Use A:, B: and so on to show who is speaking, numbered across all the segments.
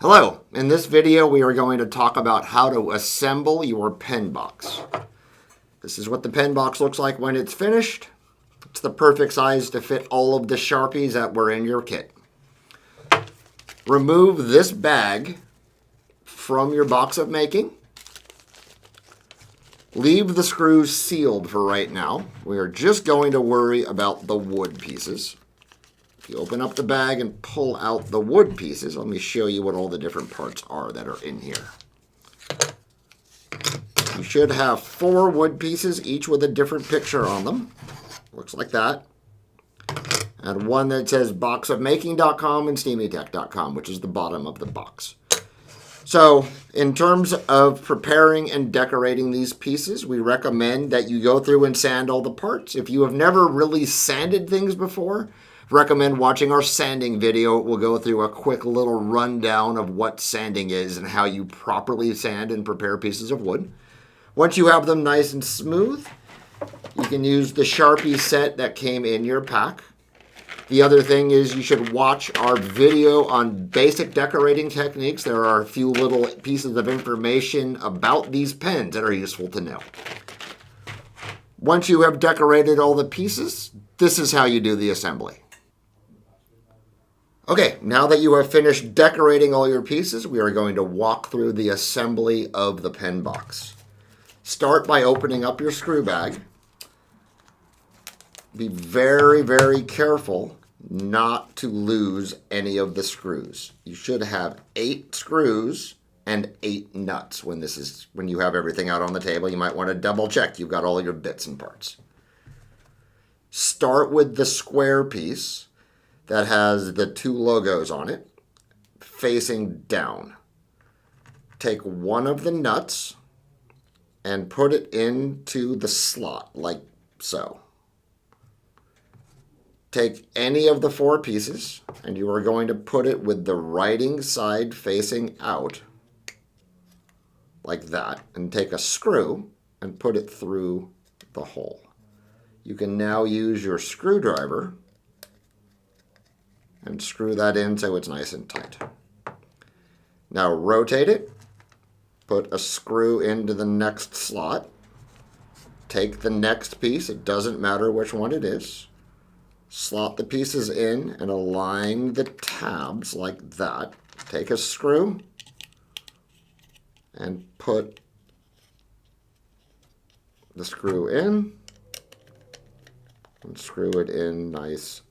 A: Hello, in this video we are going to talk about how to assemble your pen box. This is what the pen box looks like when it's finished. It's the perfect size to fit all of the Sharpies that were in your kit. Remove this bag from your box of making. Leave the screws sealed for right now. We are just going to worry about the wood pieces. If you open up the bag and pull out the wood pieces, let me show you what all the different parts are that are in here. You should have 4 wood pieces, each with a different picture on them. Looks like that. And one that says boxofmaking.com and steamytech.com, which is the bottom of the box. So, in terms of preparing and decorating these pieces, we recommend that you go through and sand all the parts. If you have never really sanded things before, recommend watching our sanding video. We'll go through a quick little rundown of what sanding is and how you properly sand and prepare pieces of wood. Once you have them nice and smooth, you can use the Sharpie set that came in your pack. The other thing is you should watch our video on basic decorating techniques. There are a few little pieces of information about these pens that are useful to know. Once you have decorated all the pieces, this is how you do the assembly. Okay, now that you have finished decorating all your pieces, we are going to walk through the assembly of the pen box. Start by opening up your screw bag. Be very, very careful not to lose any of the screws. You should have 8 screws and 8 nuts when you have everything out on the table. You might want to double check you've got all your bits and parts. Start with the square piece that has the 2 logos on it facing down. Take one of the nuts and put it into the slot like so. Take any of the 4 pieces and you are going to put it with the writing side facing out like that, and take a screw and put it through the hole. You can now use your screwdriver and screw that in so it's nice and tight. Now rotate it, put a screw into the next slot, take the next piece, it doesn't matter which one it is, slot the pieces in and align the tabs like that. Take a screw and put the screw in and screw it in nice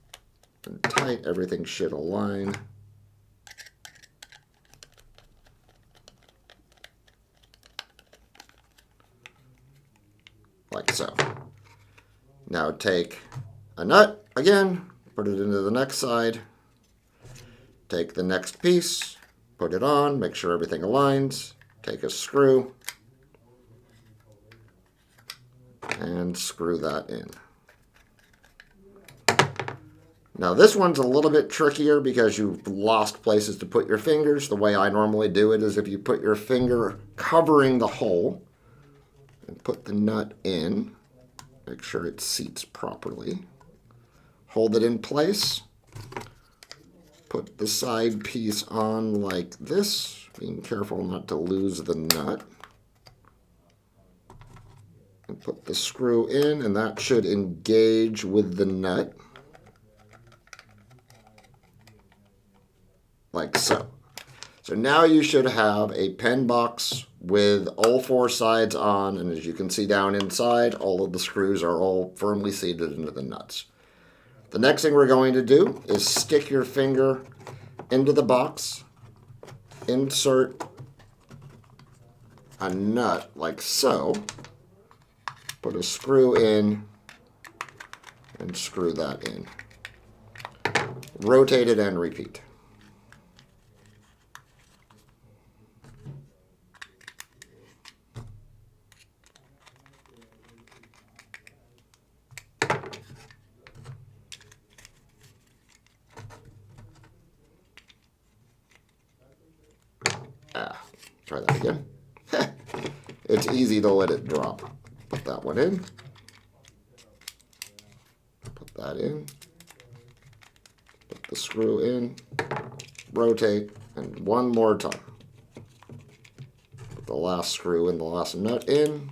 A: and tight. Everything should align. Like so. Now take a nut again, put it into the next side, take the next piece, put it on, make sure everything aligns, take a screw, and screw that in. Now this one's a little bit trickier because you've lost places to put your fingers. The way I normally do it is if you put your finger covering the hole and put the nut in, make sure it seats properly, hold it in place, put the side piece on like this, being careful not to lose the nut, and put the screw in, and that should engage with the nut. Like so. So now you should have a pen box with all 4 sides on, and as you can see down inside, all of the screws are all firmly seated into the nuts. The next thing we're going to do is stick your finger into the box, insert a nut like so, put a screw in, and screw that in. Rotate it and repeat. Try that again. It's easy to let it drop. Put that one in. Put that in. Put the screw in. Rotate And one more time. Put the last screw and the last nut in.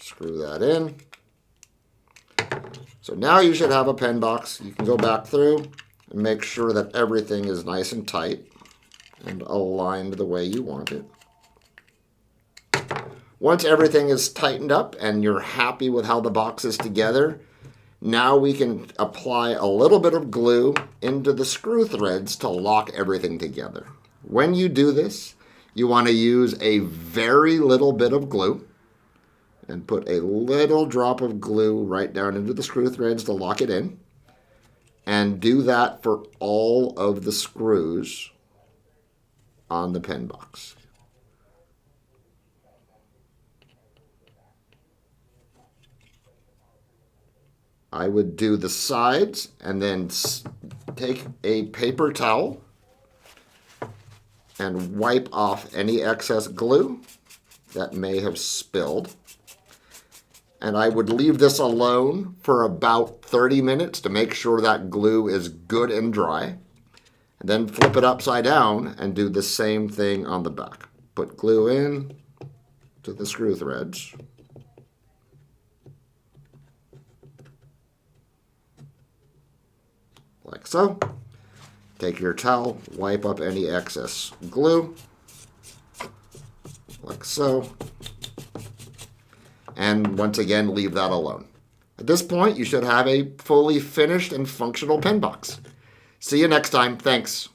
A: Screw that in. So now you should have a pen box. You can go back through and make sure that everything is nice and tight and aligned the way you want it. Once everything is tightened up and you're happy with how the box is together, now we can apply a little bit of glue into the screw threads to lock everything together. When you do this, you want to use a very little bit of glue and put a little drop of glue right down into the screw threads to lock it in. And do that for all of the screws on the pen box. I would do the sides and then take a paper towel and wipe off any excess glue that may have spilled. And I would leave this alone for about 30 minutes to make sure that glue is good and dry. And then flip it upside down and do the same thing on the back. Put glue in to the screw threads. Like so. Take your towel, wipe up any excess glue, like so. And once again, leave that alone. At this point, you should have a fully finished and functional pen box. See you next time. Thanks.